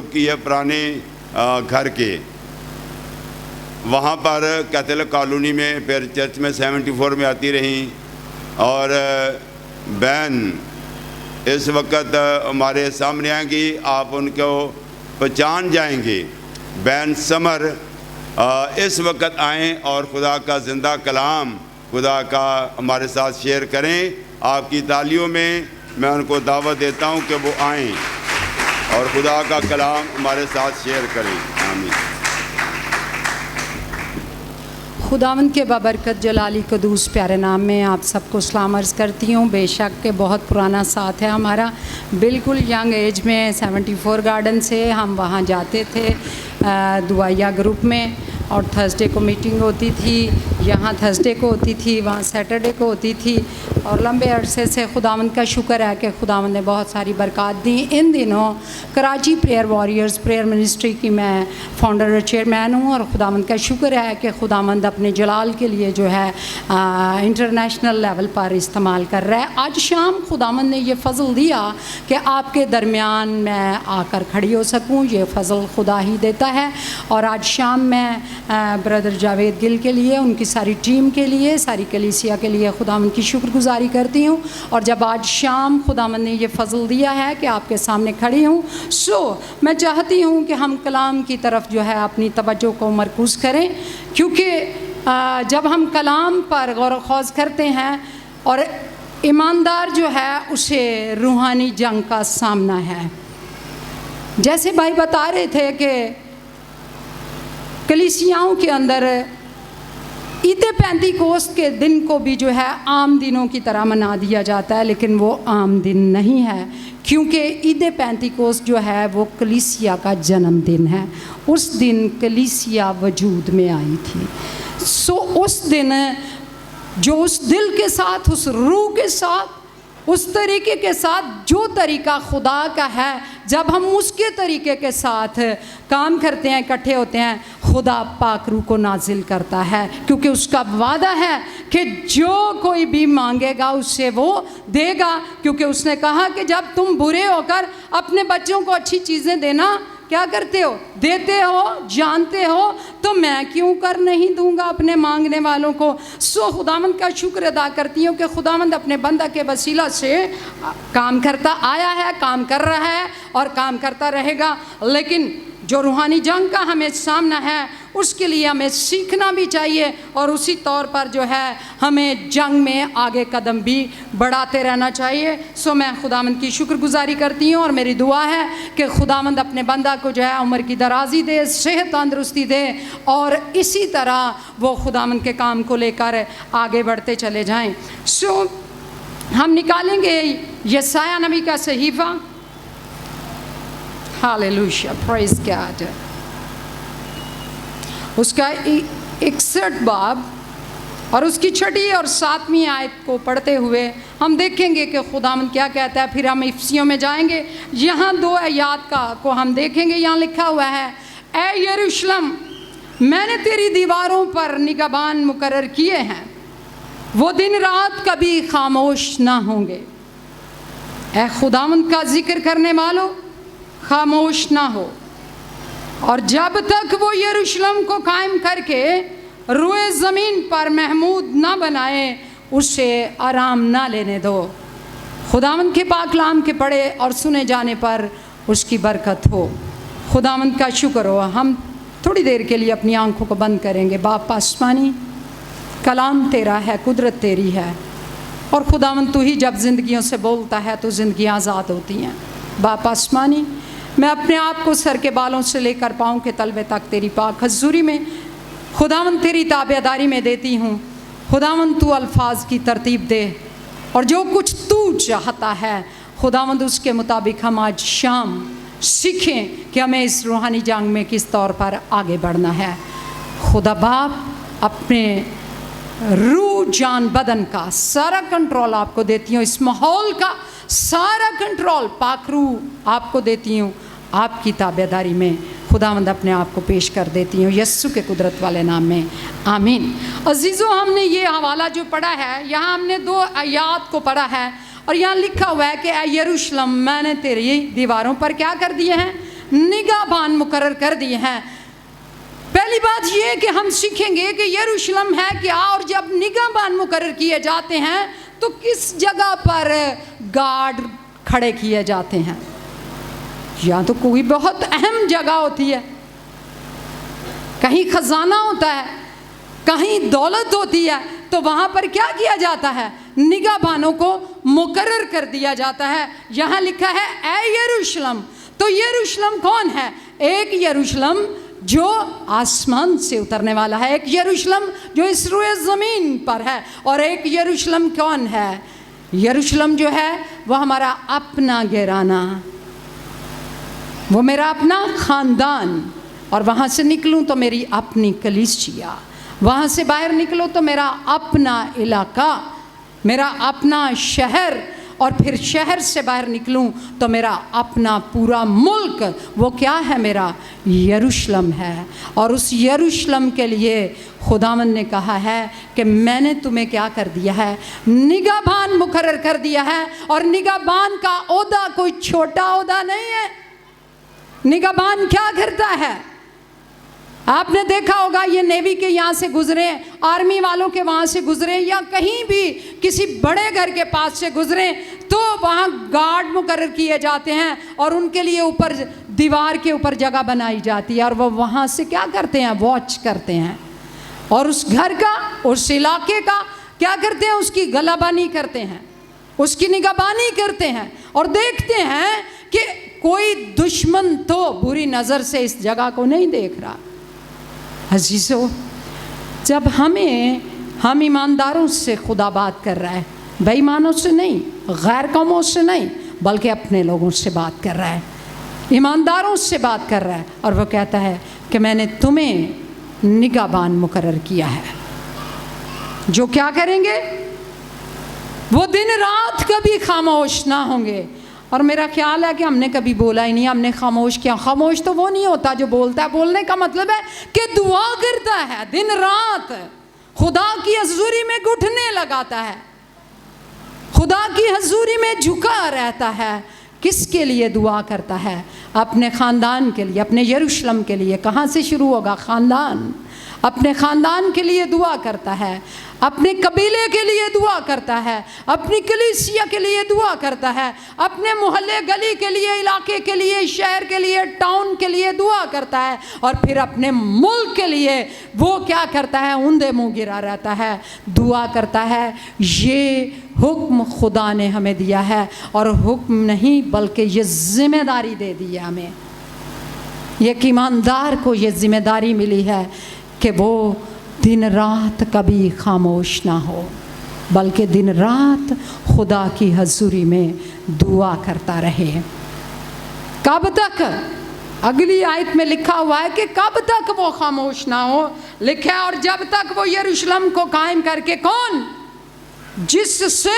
रुक की है पुराने घर के, वहाँ पर कैथोलिक कॉलोनी में, फिर चर्च में 74 में आती रहीं। और बहन इस वक्त हमारे सामने आएंगी, आप उनको पहचान जाएंगे। बहन समर इस वक्त आएँ और खुदा का ज़िंदा कलाम खुदा का हमारे साथ शेयर करें। आपकी तालियों में मैं उनको दावत देता हूं कि वो आएँ और खुदा का कलाम हमारे साथ शेयर करें। आमीन। खुदावंद के बाबरकत जलाली कदूस प्यारे नाम में आप सबको सलाम अर्ज़ करती हूँ। बेशक के बहुत पुराना साथ है हमारा, बिल्कुल यंग एज में 74 गार्डन से हम वहाँ जाते थे दुआया ग्रुप में, और थर्सडे को मीटिंग होती थी, यहाँ थर्सडे को होती थी, वहाँ सैटरडे को होती थी। और लंबे अरसे से खुदावंद का शुक्र है कि खुदावंद ने बहुत सारी बरकत दी। इन दिनों Karachi prayer warriors prayer ministry की मैं फाउंडर और चेयरमैन हूँ, और खुदावंद का शुक्र है कि खुदावंद अपने जलाल के लिए जो है इंटरनेशनल लेवल पर इस्तेमाल कर रहा है। आज शाम खुदावंद ने ये फ़ज़ल दिया कि आपके दरमियान मैं आकर खड़ी हो सकूँ, ये फ़ज़ल खुदा ही देता है। और आज शाम मैं ब्रदर जावेद गिल के लिए, उनकी सारी टीम के लिए, सारी कलीसिया के लिए खुदावंद की शुक्रगुजारी करती हूँ। और जब आज शाम खुदावंद ने ये फ़ज़ल दिया है कि आपके सामने खड़ी हूँ, मैं चाहती हूँ कि हम कलाम की तरफ जो है अपनी तवज्जो को मरकूज़ करें, क्योंकि जब हम कलाम पर गौर व ख़ौज़ करते हैं और ईमानदार जो है उसे रूहानी जंग का सामना है। जैसे भाई बता रहे थे कि कलीसियाओं के अंदर ईद पेंतीकोस्त के दिन को भी जो है आम दिनों की तरह मना दिया जाता है, लेकिन वो आम दिन नहीं है, क्योंकि ईद पेंतीकोस्त जो है वो कलीसिया का जन्मदिन है। उस दिन कलीसिया वजूद में आई थी। उस दिन जो उस दिल के साथ, उस रूह के साथ, उस तरीके के साथ जो तरीका खुदा का है, जब हम उसके तरीके के साथ काम करते हैं, इकट्ठे होते हैं, खुदा पाक रूह को नाजिल करता है, क्योंकि उसका वादा है कि जो कोई भी मांगेगा उससे वो देगा। क्योंकि उसने कहा कि जब तुम बुरे होकर अपने बच्चों को अच्छी चीज़ें देना क्या करते हो, देते हो, जानते हो, तो मैं क्यों कर नहीं दूंगा अपने मांगने वालों को। खुदावंद का शुक्र अदा करती हूँ कि खुदावंद अपने बंदा के वसीला से काम करता आया है, काम कर रहा है और काम करता रहेगा। लेकिन जो रूहानी जंग का हमें सामना है उसके लिए हमें सीखना भी चाहिए, और उसी तौर पर जो है हमें जंग में आगे कदम भी बढ़ाते रहना चाहिए। मैं खुदावंद की शुक्रगुजारी करती हूँ, और मेरी दुआ है कि खुदावंद अपने बंदा को जो है उम्र की दराजी दे, सेहत तंदुरुस्ती दे, और इसी तरह वो खुदावंद के काम को लेकर आगे बढ़ते चले जाएँ। हम निकालेंगे यशाया नबी का सहीफ़ा। Hallelujah, praise God. उसका 61 बाब और उसकी 6वीं और 7वीं आयत को पढ़ते हुए हम देखेंगे कि खुदावंद क्या कहता है। फिर हम इफ्सियों में जाएंगे, यहाँ 2 आयत को हम देखेंगे। यहाँ लिखा हुआ है, ए यरूशलेम, मैंने तेरी दीवारों पर निगहबान मुकर्रर किए हैं, वो दिन रात कभी खामोश ना होंगे। ए खुदावंद का जिक्र करने वालों, खामोश ना हो, और जब तक वो यरूशलेम को कायम करके रुए ज़मीन पर महमूद ना बनाए, उसे आराम ना लेने दो। खुदावंद के पाक कलाम के पढ़े और सुने जाने पर उसकी बरकत हो। खुदावंद का शुक्र हो। हम थोड़ी देर के लिए अपनी आंखों को बंद करेंगे। बाप आसमानी, कलाम तेरा है, कुदरत तेरी है, और खुदावंद तू ही जब ज़िंदगियों से बोलता है तो ज़िंदगियाँ आज़ाद होती हैं। बाप आसमानी, मैं अपने आप को सर के बालों से लेकर पाँव के तलवे तक तेरी पाक हज़ूरी में खुदावंद तेरी ताबेदारी में देती हूँ। खुदावंद तू अल्फाज की तरतीब दे, और जो कुछ तू चाहता है खुदावंद उसके मुताबिक हम आज शाम सीखें कि हमें इस रूहानी जंग में किस तौर पर आगे बढ़ना है। खुदा बाप अपने रूह जान बदन का सारा कंट्रोल आपको देती हूँ, इस माहौल का सारा कंट्रोल पाक रूह आपको देती हूँ। आपकी ताबेदारी में खुदावंद अपने आप को पेश कर देती हूँ, यस्सु के कुदरत वाले नाम में, आमीन। अजीज़ों, हमने ये हवाला जो पढ़ा है, यहाँ हमने 2 आयत को पढ़ा है, और यहाँ लिखा हुआ है कि ए यरूशलेम, मैंने तेरी दीवारों पर क्या कर दिए हैं, निगाहबान मुकर्रर कर दिए हैं। पहली बात ये कि हम सीखेंगे कि यरूशलेम है क्या, और जब निगाहबान मुकर्रर किए जाते हैं तो किस जगह पर गार्ड खड़े किए जाते हैं। या तो कोई बहुत अहम जगह होती है, कहीं खजाना होता है, कहीं दौलत होती है, तो वहाँ पर क्या किया जाता है, निगाहबानों को मुकर्रर कर दिया जाता है। यहाँ लिखा है ऐ यरूशलेम। तो यरूशलेम कौन है? एक यरूशलेम जो आसमान से उतरने वाला है, एक यरूशलेम जो इस रुए ज़मीन पर है, और एक यरूशलेम कौन है? यरूशलेम जो है वो हमारा अपना घराना, वो मेरा अपना ख़ानदान। और वहाँ से निकलूँ तो मेरी अपनी कलीसिया, वहाँ से बाहर निकलो तो मेरा अपना इलाका, मेरा अपना शहर, और फिर शहर से बाहर निकलूँ तो मेरा अपना पूरा मुल्क। वो क्या है? मेरा यरूशलेम है। और उस यरूशलेम के लिए खुदावंद ने कहा है कि मैंने तुम्हें क्या कर दिया है, निगाहबान मुकर्रर कर दिया है। और निगाहबान का ओहदा कोई छोटा ओहदा नहीं है। निगाहबान क्या करता है? आपने देखा होगा, ये नेवी के यहाँ से गुजरे, आर्मी वालों के वहाँ से गुजरे, या कहीं भी किसी बड़े घर के पास से गुजरे, तो वहाँ गार्ड मुकर्रर किए जाते हैं और उनके लिए ऊपर दीवार के ऊपर जगह बनाई जाती है, और वो वहाँ से क्या करते हैं, वॉच करते हैं, और उस घर का, उस इलाके का क्या करते हैं, उसकी गलाबानी करते हैं, उसकी निगहबानी करते हैं, और देखते हैं कि कोई दुश्मन तो बुरी नज़र से इस जगह को नहीं देख रहा। अजीज़ों, जब हम ईमानदारों से खुदा बात कर रहा है, बेईमानों से नहीं, गैर कौमों से नहीं, बल्कि अपने लोगों से बात कर रहा है, ईमानदारों से बात कर रहा है, और वो कहता है कि मैंने तुम्हें निगाहबान मुकर्रर किया है, जो क्या करेंगे, वो दिन रात कभी खामोश ना होंगे। और मेरा ख्याल है कि हमने कभी बोला ही नहीं, हमने खामोश किया। खामोश तो वो नहीं होता जो बोलता है। बोलने का मतलब है कि दुआ करता है, दिन रात खुदा की हजूरी में घुटने लगाता है, खुदा की हजूरी में झुका रहता है। किसके लिए दुआ करता है? अपने ख़ानदान के लिए, अपने यरूशलेम के लिए। कहाँ से शुरू होगा? ख़ानदान। अपने ख़ानदान के लिए दुआ करता है, अपने कबीले के लिए दुआ करता है, अपनी कलीसिया के लिए दुआ करता है, अपने मोहल्ले गली के लिए, इलाके के लिए, शहर के लिए, टाउन के लिए दुआ करता है, और फिर अपने मुल्क के लिए वो क्या करता है? ऊंधे मुँह गिरा रहता है, दुआ करता है। ये हुक्म खुदा ने हमें दिया है, और हुक्म नहीं बल्कि ये जिम्मेदारी दे दी है हमें। एक ईमानदार को ये जिम्मेदारी मिली है कि वो दिन रात कभी खामोश ना हो, बल्कि दिन रात खुदा की हजूरी में दुआ करता रहे। कब तक? अगली आयत में लिखा हुआ है कि कब तक वो खामोश ना हो। लिखा है, और जब तक वो यरूशलेम को कायम करके, कौन? जिससे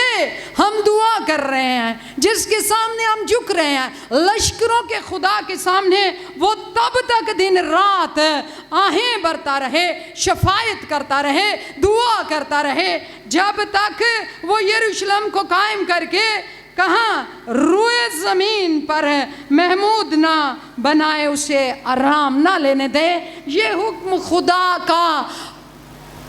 हम दुआ कर रहे हैं, जिसके सामने हम झुक रहे हैं, लश्करों के खुदा के सामने, वो तब तक दिन रात आहें भरता रहे, शफायत करता रहे, दुआ करता रहे, जब तक वो यरूशलेम को कायम करके कहाँ? रुए ज़मीन पर महमूद ना बनाए, उसे आराम ना लेने दे। ये हुक्म खुदा का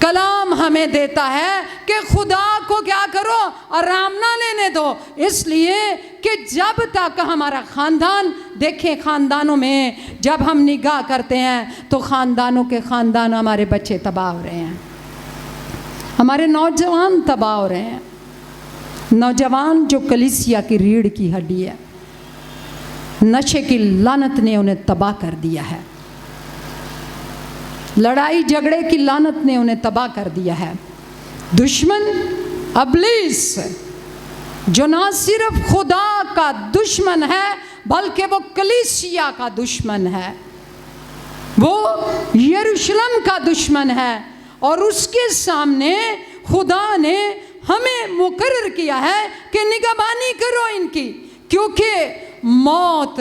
कलाम हमें देता है कि खुदा को क्या करो? आराम ना लेने दो। इसलिए कि जब तक हमारा ख़ानदान, देखें ख़ानदानों में जब हम निगाह करते हैं तो ख़ानदानों के ख़ानदान, हमारे बच्चे तबाह हो रहे हैं, हमारे नौजवान तबाह हो रहे हैं। नौजवान जो कलीसिया की रीढ़ की हड्डी है, नशे की लानत ने उन्हें तबाह कर दिया है, लड़ाई झगड़े की लानत ने उन्हें तबाह कर दिया है। दुश्मन अब्लीस, जो ना सिर्फ खुदा का दुश्मन है बल्कि वो कलीसिया का दुश्मन है, वो यरूशलेम का दुश्मन है, और उसके सामने खुदा ने हमें मुकर्रर किया है कि निगहबानी करो इनकी, क्योंकि मौत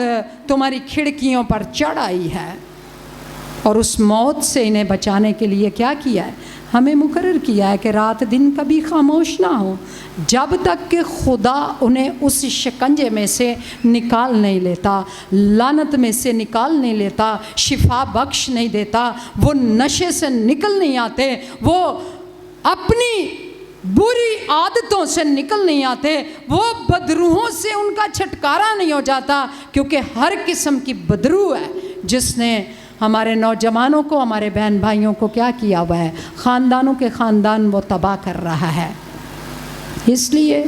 तुम्हारी खिड़कियों पर चढ़ आई है। और उस मौत से इन्हें बचाने के लिए क्या किया है? हमें मुकर्रर किया है कि रात दिन कभी खामोश ना हो, जब तक कि खुदा उन्हें उस शिकंजे में से निकाल नहीं लेता, लानत में से निकाल नहीं लेता, शिफा बख्श नहीं देता, वो नशे से निकल नहीं आते, वो अपनी बुरी आदतों से निकल नहीं आते, वो बदरूहों से उनका छुटकारा नहीं हो जाता, क्योंकि हर किस्म की बदरू है जिसने हमारे नौजवानों को, हमारे बहन भाइयों को क्या किया हुआ है, ख़ानदानों के ख़ानदान वो तबाह कर रहा है। इसलिए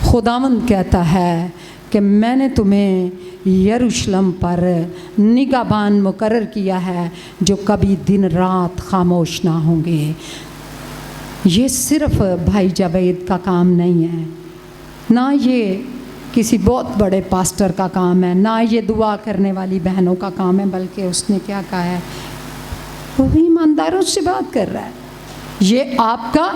खुदावंद कहता है कि मैंने तुम्हें यरूशलेम पर निगाहबान मुकर्रर किया है जो कभी दिन रात खामोश ना होंगे। ये सिर्फ भाई जावेद का काम नहीं है, ना ये किसी बहुत बड़े पास्टर का काम है, ना ये दुआ करने वाली बहनों का काम है, बल्कि उसने क्या कहा है, वो ईमानदारों से बात कर रहा है। ये आपका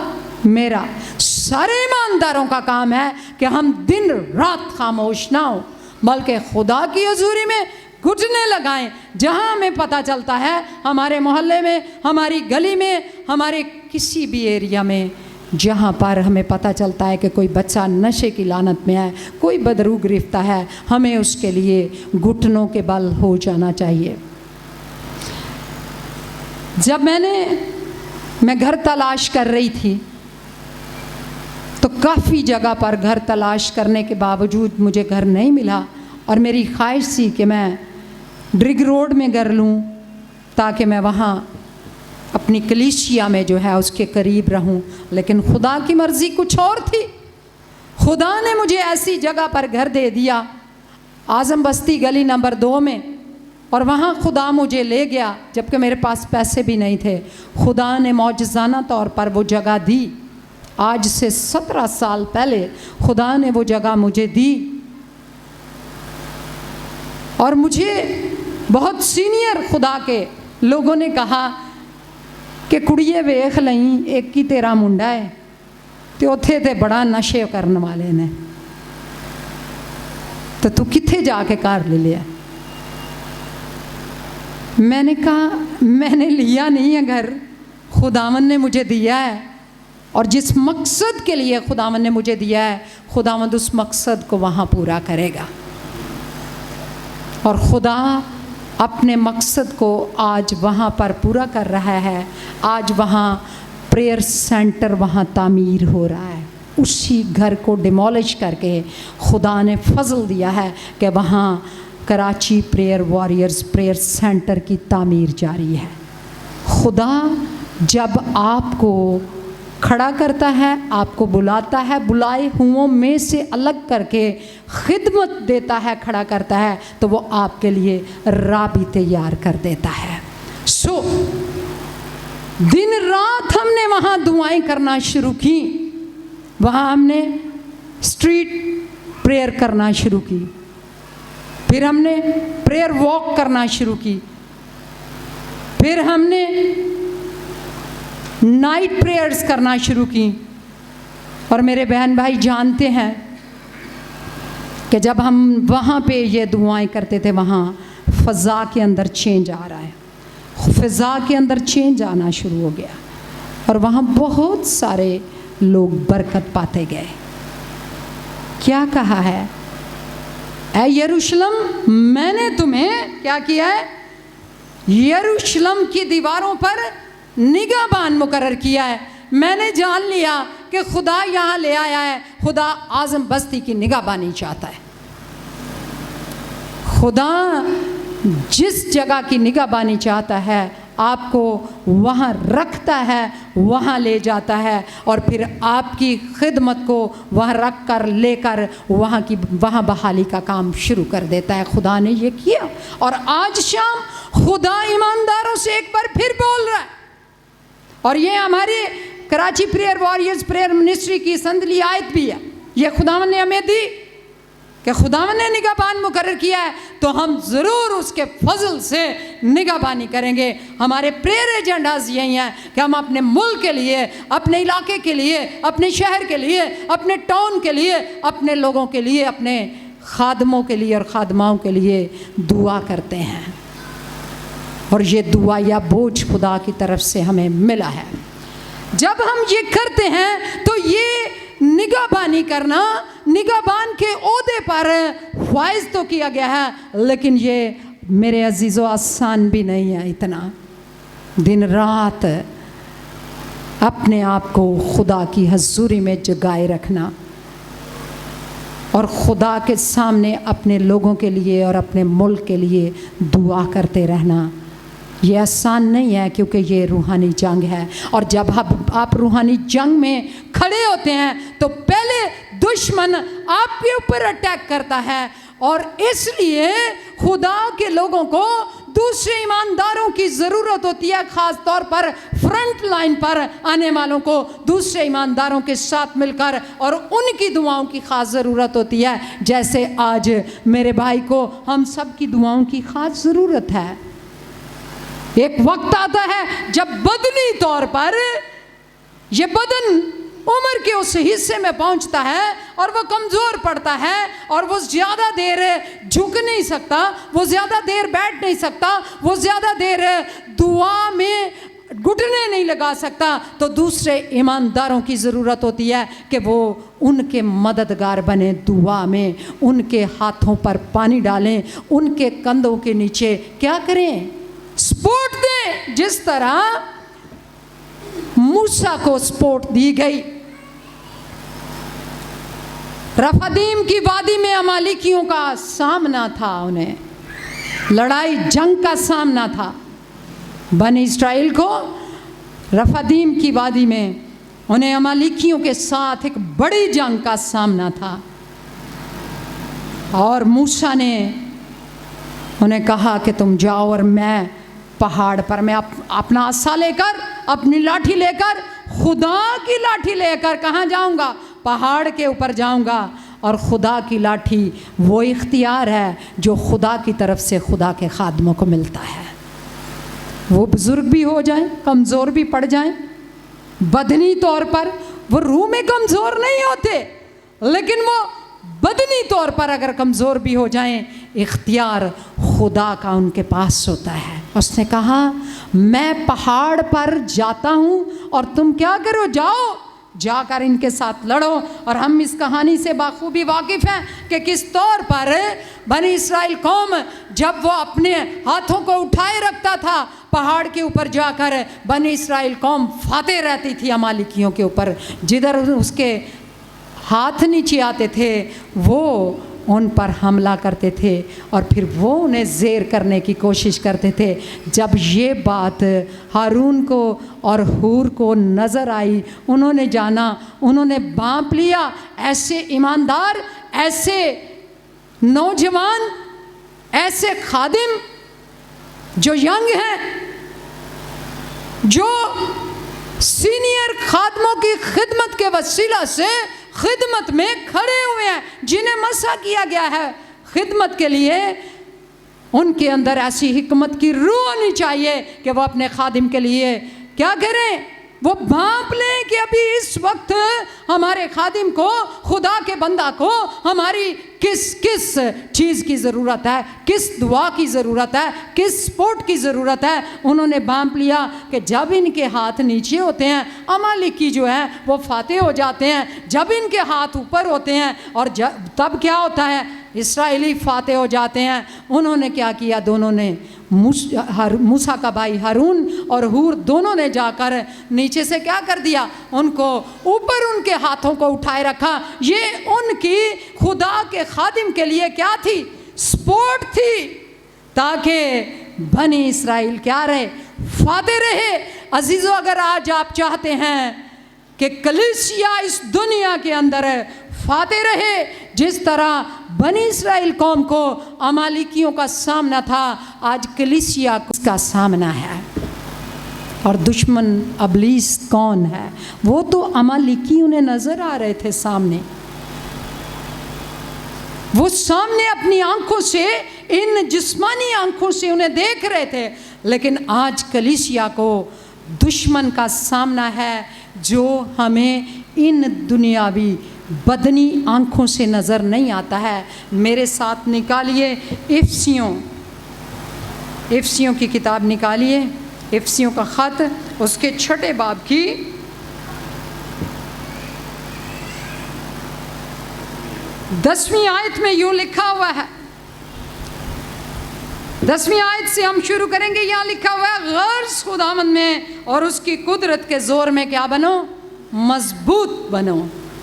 मेरा सारे ईमानदारों का काम है कि हम दिन रात खामोश ना हो, बल्कि खुदा की हजूरी में घुटने लगाएं। जहां हमें पता चलता है, हमारे मोहल्ले में, हमारी गली में, हमारे किसी भी एरिया में जहाँ पर हमें पता चलता है कि कोई बच्चा नशे की लानत में है, कोई बदरू गिरफ्तार है, हमें उसके लिए घुटनों के बल हो जाना चाहिए। जब मैं घर तलाश कर रही थी तो काफ़ी जगह पर घर तलाश करने के बावजूद मुझे घर नहीं मिला, और मेरी ख्वाहिश थी कि मैं ड्रिग रोड में घर लूँ ताकि मैं वहाँ अपनी कलीसिया में जो है उसके करीब रहूं। लेकिन खुदा की मर्ज़ी कुछ और थी। खुदा ने मुझे ऐसी जगह पर घर दे दिया, आज़म बस्ती गली नंबर 2 में, और वहाँ खुदा मुझे ले गया जबकि मेरे पास पैसे भी नहीं थे। खुदा ने मौजज़ाना तौर पर वो जगह दी। आज से 17 साल पहले खुदा ने वो जगह मुझे दी, और मुझे बहुत सीनियर खुदा के लोगों ने कहा कि कुड़िए वेख लई, एक ही तेरा मुंडा है, तो उथे ते बड़ा नशे करने वाले ने, तो तू किथे जाके घर ले लिया। मैंने कहा मैंने लिया नहीं है घर, खुदावन ने मुझे दिया है, और जिस मकसद के लिए खुदावन ने मुझे दिया है, खुदावंद उस मकसद को वहाँ पूरा करेगा। और खुदा अपने मकसद को आज वहाँ पर पूरा कर रहा है। आज वहाँ प्रेयर सेंटर वहाँ तामीर हो रहा है। उसी घर को डिमोलिश करके खुदा ने फजल दिया है कि वहाँ Karachi prayer warriors prayer centre की तामीर जारी है। खुदा जब आपको खड़ा करता है, आपको बुलाता है, बुलाए हुओं में से अलग करके खिदमत देता है, खड़ा करता है, तो वो आपके लिए राह भी तैयार कर देता है। सो दिन रात हमने वहाँ दुआएं करना शुरू की, वहाँ हमने स्ट्रीट प्रेयर करना शुरू की, फिर हमने प्रेयर वॉक करना शुरू की, फिर हमने नाइट प्रेयर्स करना शुरू की। और मेरे बहन भाई जानते हैं कि जब हम वहाँ पे ये दुआएं करते थे, वहाँ फ़ज़ा के अंदर चेंज आ रहा है, फ़ज़ा के अंदर चेंज आना शुरू हो गया, और वहाँ बहुत सारे लोग बरकत पाते गए। क्या कहा है, ऐ यरूशलेम मैंने तुम्हें क्या किया है, यरूशलेम की दीवारों पर निगाहबान मुकर्रर किया है। मैंने जान लिया कि खुदा यहाँ ले आया है, खुदा आज़म बस्ती की निगाहबानी चाहता है। खुदा जिस जगह की निगाहबानी चाहता है आपको वहाँ रखता है, वहाँ ले जाता है, और फिर आपकी खिदमत को वहाँ रख कर लेकर वहाँ बहाली का काम शुरू कर देता है। खुदा ने ये किया, और आज शाम खुदा ईमानदारों से एक बार फिर बोल रहा है। और ये हमारी Karachi prayer warriors prayer ministry की संदली आयत भी है। ये खुदावन ने हमें दी कि खुदावन ने निगाहबान मुकर्रर किया है, तो हम ज़रूर उसके फजल से निगाहबानी करेंगे। हमारे प्रेयर एजेंडाज यही हैं कि हम अपने मुल्क के लिए, अपने इलाके के लिए, अपने शहर के लिए, अपने टाउन के लिए, अपने लोगों के लिए, अपने खादमों के लिए और खादमाओं के लिए दुआ करते हैं। और ये दुआ या बोझ खुदा की तरफ से हमें मिला है। जब हम ये करते हैं तो ये निगाहबानी करना, निगाहबान के ओहदे पर फाइज तो किया गया है, लेकिन ये मेरे अजीज़ों आसान भी नहीं है। इतना दिन रात अपने आप को खुदा की हजूरी में जगाए रखना और खुदा के सामने अपने लोगों के लिए और अपने मुल्क के लिए दुआ करते रहना, ये आसान नहीं है, क्योंकि ये रूहानी जंग है। और जब आप रूहानी जंग में खड़े होते हैं तो पहले दुश्मन आपके ऊपर अटैक करता है, और इसलिए खुदा के लोगों को दूसरे ईमानदारों की ज़रूरत होती है, ख़ास तौर पर फ्रंट लाइन पर आने वालों को दूसरे ईमानदारों के साथ मिलकर और उनकी दुआओं की ख़ास ज़रूरत होती है। जैसे आज मेरे भाई को हम सब की दुआओं की ख़ास ज़रूरत है। एक वक्त आता है जब बदनी तौर पर ये बदन उम्र के उस हिस्से में पहुंचता है और वो कमज़ोर पड़ता है, और वो ज़्यादा देर झुक नहीं सकता, वो ज़्यादा देर बैठ नहीं सकता, वो ज़्यादा देर दुआ में घुटने नहीं लगा सकता। तो दूसरे ईमानदारों की ज़रूरत होती है कि वो उनके मददगार बने, दुआ में उनके हाथों पर पानी डालें, उनके कंधों के नीचे क्या करें, सपोर्ट दें। जिस तरह मूसा को सपोर्ट दी गई, रफादीम की वादी में अमालिकियों का सामना था, उन्हें लड़ाई जंग का सामना था। बनी इस्राएल को रफादीम की वादी में उन्हें अमालिकियों के साथ एक बड़ी जंग का सामना था, और मूसा ने उन्हें कहा कि तुम जाओ और मैं पहाड़ पर, मैं अपना आसा लेकर, अपनी लाठी लेकर, खुदा की लाठी लेकर कहाँ जाऊँगा, पहाड़ के ऊपर जाऊँगा। और खुदा की लाठी वो इख्तियार है जो खुदा की तरफ से खुदा के खादमों को मिलता है। वो बुज़ुर्ग भी हो जाएं, कमज़ोर भी पड़ जाएं, बदनी तौर पर वो रूह में कमज़ोर नहीं होते, लेकिन वो बदनी तौर पर अगर कमज़ोर भी हो जाएं, इख्तियार खुदा का उनके पास होता है। उसने कहा मैं पहाड़ पर जाता हूँ और तुम क्या करो, जाओ, जाकर इनके साथ लड़ो। और हम इस कहानी से बाखूबी वाकिफ़ हैं कि किस तौर पर बनी इस्राएल कौम जब वो अपने हाथों को उठाए रखता था पहाड़ के ऊपर जाकर, बनी इस्राएल कौम फाते रहती थी अमालिकियों के ऊपर। जिधर उसके हाथ नीचे आते थे वो उन पर हमला करते थे और फिर वो उन्हें ज़ेर करने की कोशिश करते थे। जब ये बात हारून को और हूर को नज़र आई, उन्होंने जाना, उन्होंने भांप लिया। ऐसे ईमानदार, ऐसे नौजवान, ऐसे खादिम जो यंग हैं, जो सीनियर खादमों की खिदमत के वसीला से खिदमत में खड़े हुए हैं, जिन्हें मसा किया गया है खिदमत के लिए, उनके अंदर ऐसी हिकमत की रूह होनी चाहिए कि वो अपने खादिम के लिए क्या करें, वो भांप लें कि अभी इस वक्त हमारे खादिम को, खुदा के बंदा को हमारी किस किस चीज़ की ज़रूरत है, किस दुआ की ज़रूरत है, किस सपोर्ट की ज़रूरत है। उन्होंने भांप लिया कि जब इनके हाथ नीचे होते हैं, अमालिकी जो है वो फाते हो जाते हैं। जब इनके हाथ ऊपर होते हैं और तब क्या होता है, इस्राएली फाते हो जाते हैं। उन्होंने क्या किया, दोनों ने मूसा का भाई हारून और हूर दोनों ने जाकर नीचे से क्या कर दिया, उनको ऊपर उनके हाथों को उठाए रखा। ये उनकी खुदा के खादिम के लिए क्या थी, सपोर्ट थी, ताकि बनी इस्राएल क्या रहे, फाते रहे। अजीज़ों, अगर आज आप चाहते हैं कि कलीसिया इस दुनिया के अंदर फाते रहे, जिस तरह बनी इस्राएल कौम को अमालिकियों का सामना था, आज कलीसिया का सामना है। और दुश्मन अबलीस कौन है, वो तो अमालिकी उन्हें नज़र आ रहे थे सामने, वो सामने अपनी आंखों से, इन जिस्मानी आंखों से उन्हें देख रहे थे। लेकिन आज कलीसिया को दुश्मन का सामना है जो हमें इन दुनियावी बदनी आंखों से नज़र नहीं आता है। मेरे साथ निकालिए इफ्सियों की किताब निकालिए, इफ्सियों का ख़त, उसके 6 बाब की 10वीं आयत में यूँ लिखा हुआ है, 10वीं आयत से हम शुरू करेंगे। यहाँ लिखा हुआ है, गर्ज खुदावंद में और उसकी कुदरत के ज़ोर में क्या बनो? मजबूत बनो।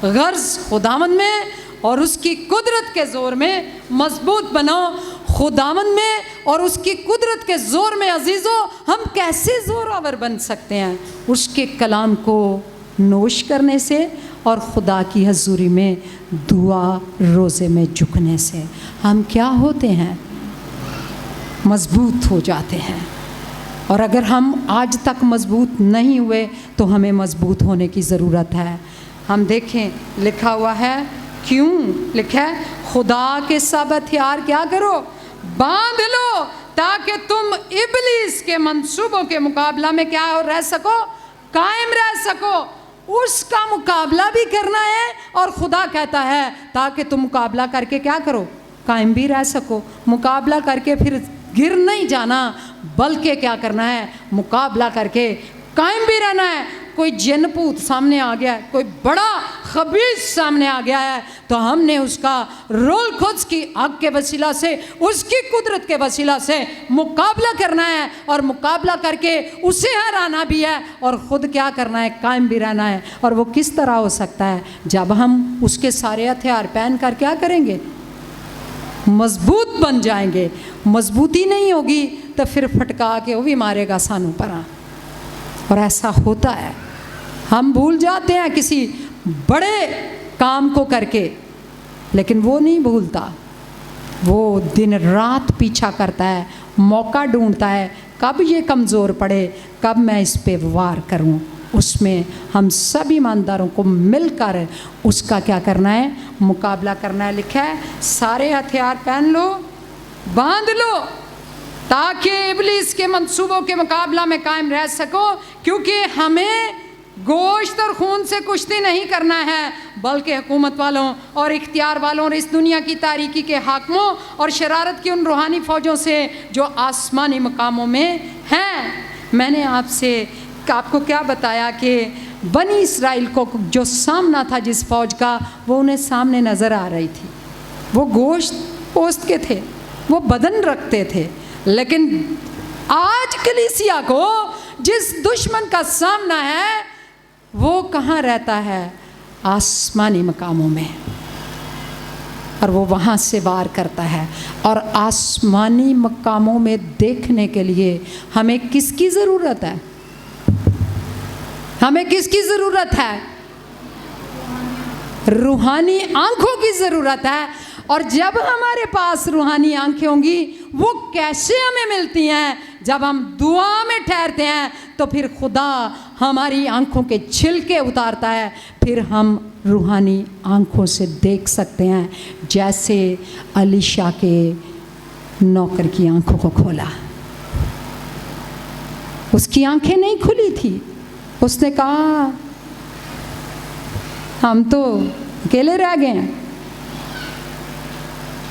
गर्ज खुदावंद में और उसकी कुदरत के ज़ोर में मजबूत बनो। खुदावंद में और उसकी कुदरत के ज़ोर में अजीज़ों, हम कैसे ज़ोरावर बन सकते हैं? उसके कलाम को नोश करने से और खुदा की हजूरी में दुआ रोज़े में झुकने से हम क्या होते हैं? मजबूत हो जाते हैं। और अगर हम आज तक मजबूत नहीं हुए तो हमें मजबूत होने की ज़रूरत है। हम देखें, लिखा हुआ है, क्यों लिखा है? खुदा के सब हथियार क्या करो? बांध लो, ताकि तुम इब्लीस के मंसूबों के मुकाबला में क्या हो रह सको? कायम रह सको। उसका मुकाबला भी करना है और खुदा कहता है ताकि तुम मुकाबला करके क्या करो? कायम भी रह सको। मुकाबला करके फिर गिर नहीं जाना, बल्कि क्या करना है? मुकाबला करके कायम भी रहना है। कोई जिन भूत सामने आ गया है, कोई बड़ा खबीस सामने आ गया है, तो हमने उसका रोल खुद की आग के वसीला से, उसकी कुदरत के वसीला से मुकाबला करना है और मुकाबला करके उसे हराना भी है और ख़ुद क्या करना है? कायम भी रहना है। और वो किस तरह हो सकता है? जब हम उसके सारे हथियार पहन कर क्या करेंगे? मजबूत बन जाएंगे। मजबूती नहीं होगी तो फिर फटका के वो भी मारेगा सानू परा। और ऐसा होता है, हम भूल जाते हैं किसी बड़े काम को करके, लेकिन वो नहीं भूलता। वो दिन रात पीछा करता है, मौका ढूंढता है, कब ये कमज़ोर पड़े, कब मैं इस पे वार करूं। उसमें हम सब ईमानदारों को मिलकर उसका क्या करना है? मुकाबला करना है। लिखा है, सारे हथियार पहन लो, बांध लो, ताकि इब्लीस के मंसूबों के मुकाबला में कायम रह सको। क्योंकि हमें गोश्त और खून से कुश्ती नहीं करना है, बल्कि हुकूमत वालों और इख्तियार वालों और इस दुनिया की तारीकी के हाकिमों और शरारत की उन रूहानी फ़ौजों से जो आसमानी मकामों में हैं। मैंने आपको क्या बताया कि बनी इसराइल को जो सामना था जिस फ़ौज का, वो उन्हें सामने नज़र आ रही थी। वो गोश्त पोस्त के थे, वो बदन रखते थे, लेकिन आज कलीसिया को जिस दुश्मन का सामना है वो कहाँ रहता है? आसमानी मकामों में। और वो वहाँ से वार करता है। और आसमानी मकामों में देखने के लिए हमें किसकी ज़रूरत है? हमें किसकी ज़रूरत है? रूहानी आंखों की ज़रूरत है। और जब हमारे पास रूहानी आंखें होंगी, वो कैसे हमें मिलती हैं? जब हम दुआ में ठहरते हैं तो फिर खुदा हमारी आंखों के छिलके उतारता है, फिर हम रूहानी आंखों से देख सकते हैं। जैसे अलीशा के नौकर की आंखों को खोला, उसकी आंखें नहीं खुली थी। उसने कहा, हम तो अकेले रह गए हैं,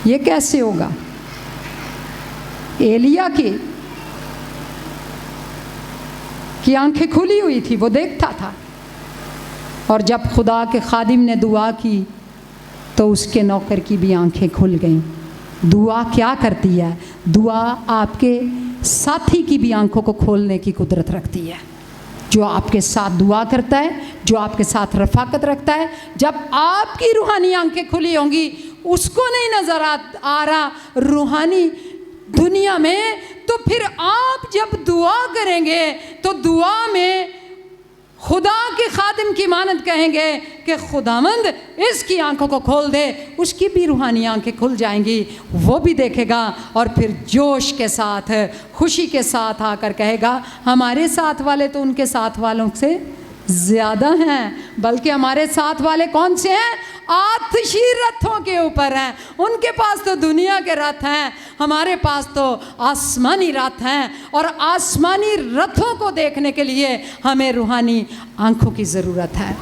ये कैसे होगा? एलिया की आंखें खुली हुई थी, वो देखता था। और जब खुदा के खादिम ने दुआ की तो उसके नौकर की भी आंखें खुल गईं। दुआ क्या करती है? दुआ आपके साथी की भी आंखों को खोलने की कुदरत रखती है। जो आपके साथ दुआ करता है, जो आपके साथ रफ़ाकत रखता है, जब आपकी रूहानी आंखें खुली होंगी, उसको नहीं नज़र आ रहा रूहानी दुनिया में, तो फिर आप जब दुआ करेंगे तो दुआ में खुदा के खादिम की मानद कहेंगे कि खुदावंद इसकी आंखों को खोल दे। उसकी भी रूहानी आंखें खुल जाएंगी, वो भी देखेगा और फिर जोश के साथ, खुशी के साथ आकर कहेगा, हमारे साथ वाले तो उनके साथ वालों से ज़्यादा हैं, बल्कि हमारे साथ वाले कौन से हैं? आतिशी रथों के ऊपर हैं। उनके पास तो दुनिया के रथ हैं, हमारे पास तो आसमानी रथ हैं। और आसमानी रथों को देखने के लिए हमें रूहानी आंखों की ज़रूरत है।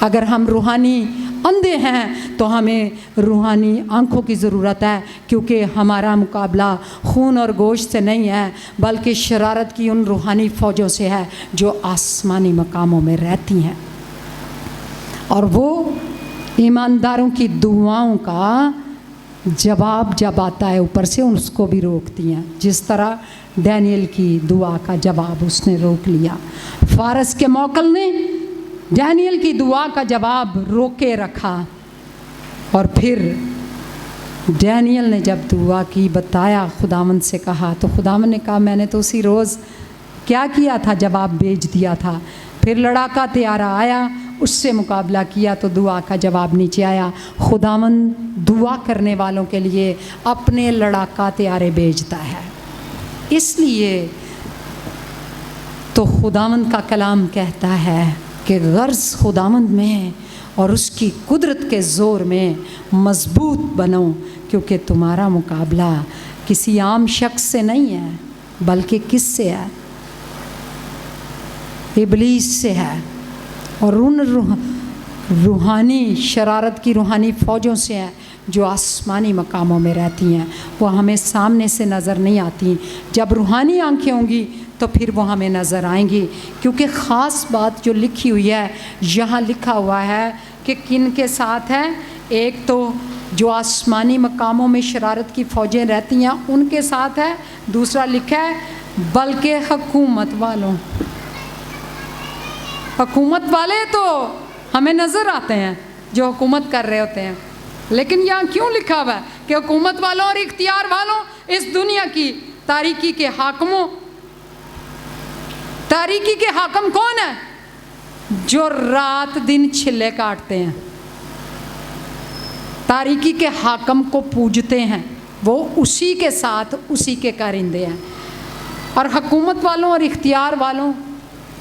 अगर हम रूहानी अंधे हैं तो हमें रूहानी आंखों की ज़रूरत है, क्योंकि हमारा मुकाबला खून और गोश्त से नहीं है, बल्कि शरारत की उन रूहानी फ़ौजों से है जो आसमानी मकामों में रहती हैं। और वो ईमानदारों की दुआओं का जवाब जब आता है ऊपर से उसको भी रोकती हैं, जिस तरह डैनियल की दुआ का जवाब उसने रोक लिया। फारस के मौकल ने डैनियल की दुआ का जवाब रोके रखा और फिर डैनियल ने जब दुआ की, बताया, खुदावंद से कहा, तो खुदावंद ने कहा मैंने तो उसी रोज़ क्या किया था, जवाब भेज दिया था। फिर लड़ाका त्यारा आया, उससे मुकाबला किया तो दुआ का जवाब नीचे आया। खुदावंद दुआ करने वालों के लिए अपने लड़ाका त्यारे भेजता है। इसलिए तो खुदावंद का कलाम कहता है कि गर्ज खुदावंद में और उसकी कुदरत के ज़ोर में मजबूत बनो, क्योंकि तुम्हारा मुकाबला किसी आम शख्स से नहीं है, बल्कि किससे है? इब्लीस से है, और उन रूहानी शरारत की रूहानी फ़ौजों से है जो आसमानी मकामों में रहती हैं। वो हमें सामने से नज़र नहीं आती, जब रूहानी आंखें होंगी तो फिर वो हमें नज़र आएंगी। क्योंकि ख़ास बात जो लिखी हुई है, यहाँ लिखा हुआ है कि किन के साथ है। एक तो जो आसमानी मकामों में शरारत की फ़ौजें रहती हैं उनके साथ है, दूसरा लिखा है बल्कि हुकूमत वालों। हुकूमत वाले तो हमें नज़र आते हैं जो हुकूमत कर रहे होते हैं, लेकिन यहाँ क्यों लिखा हुआ है कि हुकूमत वालों और इख्तियार वालों, इस दुनिया की तारीकी के हाकमों। तारीकी के हाकम कौन है? जो रात दिन छिल्ले काटते हैं, तारीकी के हाकम को पूजते हैं, वो उसी के साथ उसी के कारिंदे हैं। और हुकूमत वालों और इख्तियार वालों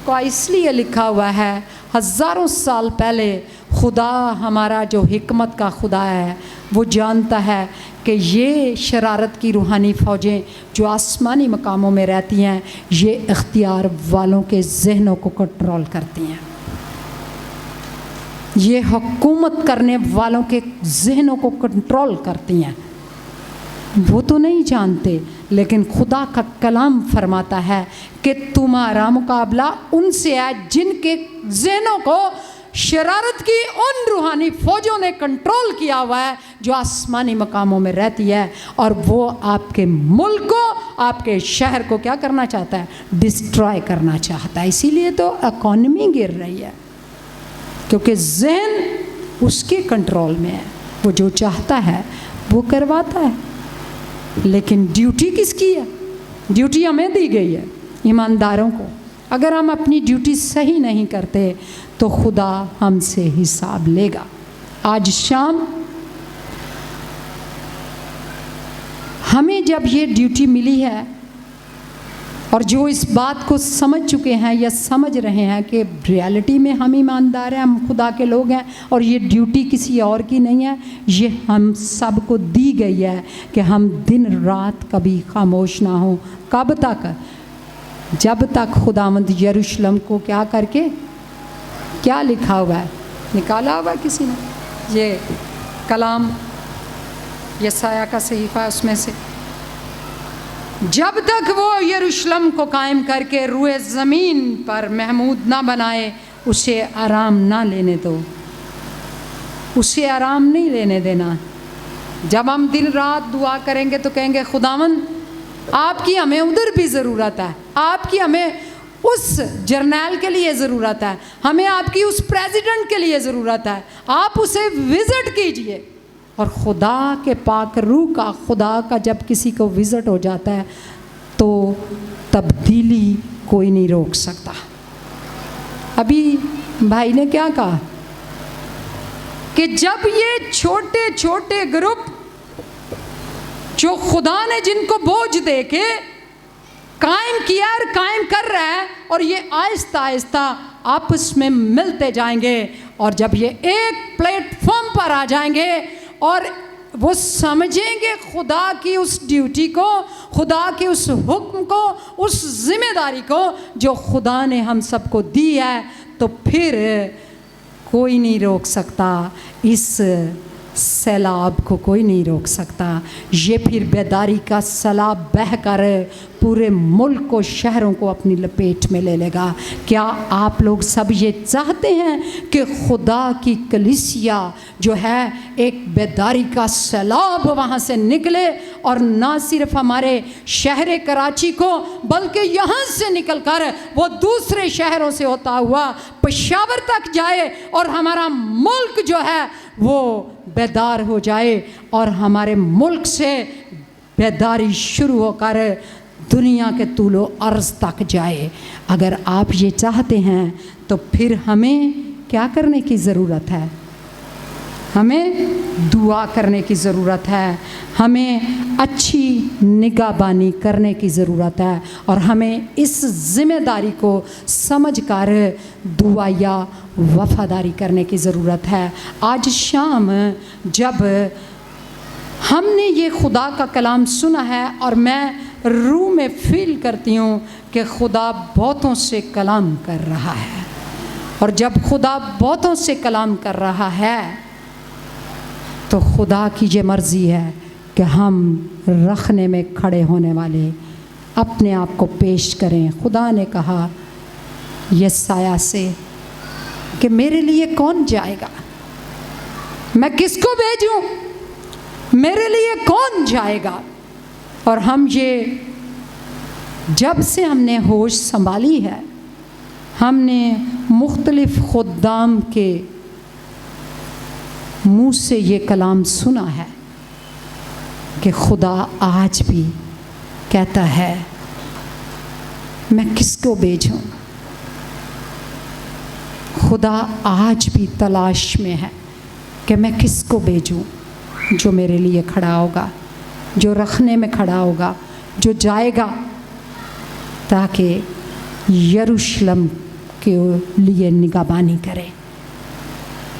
को इसलिए लिखा हुआ है, हज़ारों साल पहले खुदा हमारा जो हिकमत का खुदा है वो जानता है कि ये शरारत की रूहानी फ़ौजें जो आसमानी मकामों में रहती हैं, ये इख्तियार वालों के जहनों को कंट्रोल करती हैं। ये हुकूमत करने वालों के जहनों को कंट्रोल करती हैं। वो तो नहीं जानते, लेकिन खुदा का कलाम फरमाता है कि तुम्हारा मुकाबला उनसे है जिनके जहनों को शरारत की उन रूहानी फ़ौजों ने कंट्रोल किया हुआ है जो आसमानी मकामों में रहती है। और वो आपके मुल्क को, आपके शहर को क्या करना चाहता है? डिस्ट्रॉय करना चाहता है। इसीलिए तो इकॉनमी गिर रही है, क्योंकि जहन उसके कंट्रोल में है। वो जो चाहता है वो करवाता है। लेकिन ड्यूटी किसकी है? ड्यूटी हमें दी गई है, ईमानदारों को। अगर हम अपनी ड्यूटी सही नहीं करते तो खुदा हमसे हिसाब लेगा। आज शाम हमें जब ये ड्यूटी मिली है, और जो इस बात को समझ चुके हैं या समझ रहे हैं कि रियलिटी में हम ईमानदार हैं, हम खुदा के लोग हैं, और ये ड्यूटी किसी और की नहीं है, ये हम सब को दी गई है कि हम दिन रात कभी खामोश ना हो। कब तक? जब तक खुदावंद यरूशलेम को क्या करके, क्या लिखा हुआ है, निकाला हुआ किसी ने, ये कलाम यसाया का सहीफ़ा, उसमें से जब तक वो यरूशलेम को कायम करके रूए ज़मीन पर महमूद ना बनाए, उसे आराम ना लेने दो, उसे आराम नहीं लेने देना। जब हम दिन रात दुआ करेंगे तो कहेंगे खुदावंद आपकी हमें उधर भी ज़रूरत है, आपकी हमें उस जर्नैल के लिए ज़रूरत है, हमें आपकी उस प्रेसिडेंट के लिए ज़रूरत है, आप उसे विज़िट कीजिए। और खुदा के पाक रूह का, खुदा का जब किसी को विज़िट हो जाता है तो तब्दीली कोई नहीं रोक सकता। अभी भाई ने क्या कहा कि जब ये छोटे छोटे ग्रुप जो खुदा ने जिनको बोझ दे के कायम किया और कायम कर रहा है, और ये आहिस्ता आहिस्ता आपस में मिलते जाएंगे, और जब ये एक प्लेटफॉर्म पर आ जाएंगे और वो समझेंगे खुदा की उस ड्यूटी को, खुदा के उस हुक्म को, उस जिम्मेदारी को जो खुदा ने हम सबको दी है, तो फिर कोई नहीं रोक सकता इस सैलाब को कोई नहीं रोक सकता। ये फिर बेदारी का सैलाब बहकर पूरे मुल्क को, शहरों को अपनी लपेट में ले लेगा। क्या आप लोग सब ये चाहते हैं कि खुदा की कलीसिया जो है, एक बेदारी का सैलाब वहाँ से निकले और ना सिर्फ हमारे शहर कराची को, बल्कि यहाँ से निकलकर वो दूसरे शहरों से होता हुआ पेशावर तक जाए और हमारा मुल्क जो है वो बेदार हो जाए और हमारे मुल्क से बेदारी शुरू होकर दुनिया के तूलो अर्ज़ तक जाए? अगर आप ये चाहते हैं तो फिर हमें क्या करने की ज़रूरत है? हमें दुआ करने की ज़रूरत है, हमें अच्छी निगाहबानी करने की ज़रूरत है और हमें इस ज़िम्मेदारी को समझकर दुआ या वफ़ादारी करने की ज़रूरत है। आज शाम जब हमने ये खुदा का कलाम सुना है और मैं रूह में फील करती हूँ कि खुदा बहुतों से कलाम कर रहा है, और जब खुदा बहुतों से कलाम कर रहा है तो खुदा की ये मर्ज़ी है कि हम रखने में खड़े होने वाले अपने आप को पेश करें। खुदा ने कहा यशायाह से कि मेरे लिए कौन जाएगा, मैं किसको भेजूं, मेरे लिए कौन जाएगा। और हम ये जब से हमने होश संभाली है, हमने मुख्तलिफ़ खुद्दाम के मुँह से ये कलाम सुना है कि खुदा आज भी कहता है मैं किसको भेजूं। खुदा आज भी तलाश में है कि मैं किसको भेजूं जो मेरे लिए खड़ा होगा, जो रखने में खड़ा होगा, जो जाएगा ताकि यरूशलेम के लिए निगाहबानी करे।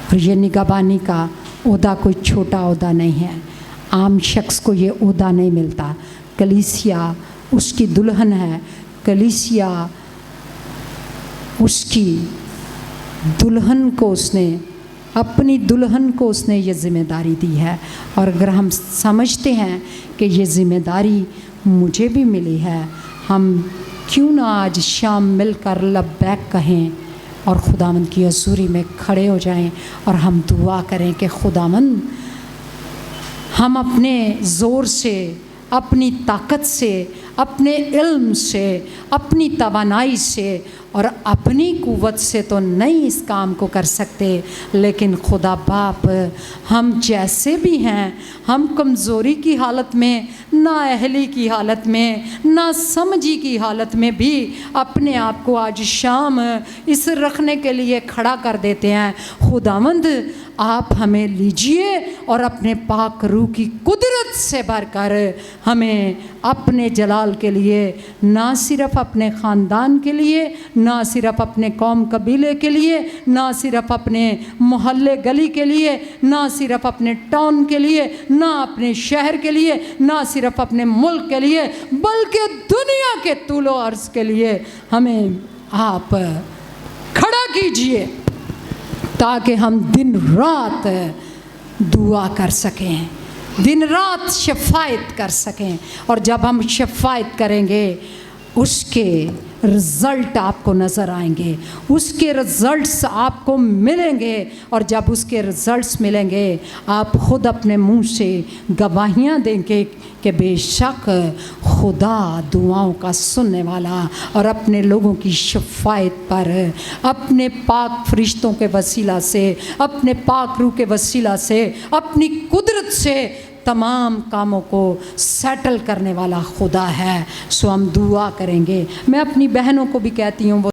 और ये निगाहबानी का ओहदा कोई छोटा ओहदा नहीं है, आम शख्स को ये ओहदा नहीं मिलता। कलीसिया उसकी दुल्हन है, कलीसिया उसकी दुल्हन को उसने, अपनी दुल्हन को उसने ये ज़िम्मेदारी दी है। और अगर हम समझते हैं कि ये ज़िम्मेदारी मुझे भी मिली है, हम क्यों ना आज शाम मिलकर लब्बैक कहें और खुदावंद की हज़ूरी में खड़े हो जाएं और हम दुआ करें कि खुदावंद हम अपने ज़ोर से, अपनी ताकत से, अपने इल्म से, अपनी तवानाई से और अपनी कुव्वत से तो नहीं इस काम को कर सकते, लेकिन खुदा बाप हम जैसे भी हैं, हम कमज़ोरी की हालत में, नाअहली की हालत में, ना समझी की हालत में भी अपने आप को आज शाम इस रखने के लिए खड़ा कर देते हैं। खुदावंद आप हमें लीजिए और अपने पाक रूह की कुदरत से भरकर हमें अपने जलाल के लिए, ना सिर्फ़ अपने ख़ानदान के लिए, ना सिर्फ़ अपने कौम कबीले के लिए, ना सिर्फ़ अपने मोहल्ले गली के लिए, ना सिर्फ़ अपने टाउन के लिए, ना अपने शहर के लिए, ना सिर्फ़ अपने मुल्क के लिए, बल्कि दुनिया के तूलो अर्ज़ के लिए हमें आप खड़ा कीजिए ताकि हम दिन रात दुआ कर सकें, दिन रात शफ़ायत कर सकें। और जब हम शफ़ायत करेंगे उसके रिज़ल्ट आपको नज़र आएंगे, उसके रिज़ल्ट्स आपको मिलेंगे। और जब उसके रिज़ल्ट्स मिलेंगे आप ख़ुद अपने मुंह से गवाहियाँ देंगे कि बेशक खुदा दुआओं का सुनने वाला और अपने लोगों की शफ़ायत पर अपने पाक फरिश्तों के वसीला से, अपने पाक रूह के वसीला से, अपनी कुदरत से तमाम कामों को सेटल करने वाला खुदा है। सो हम दुआ करेंगे। मैं अपनी बहनों को भी कहती हूँ वो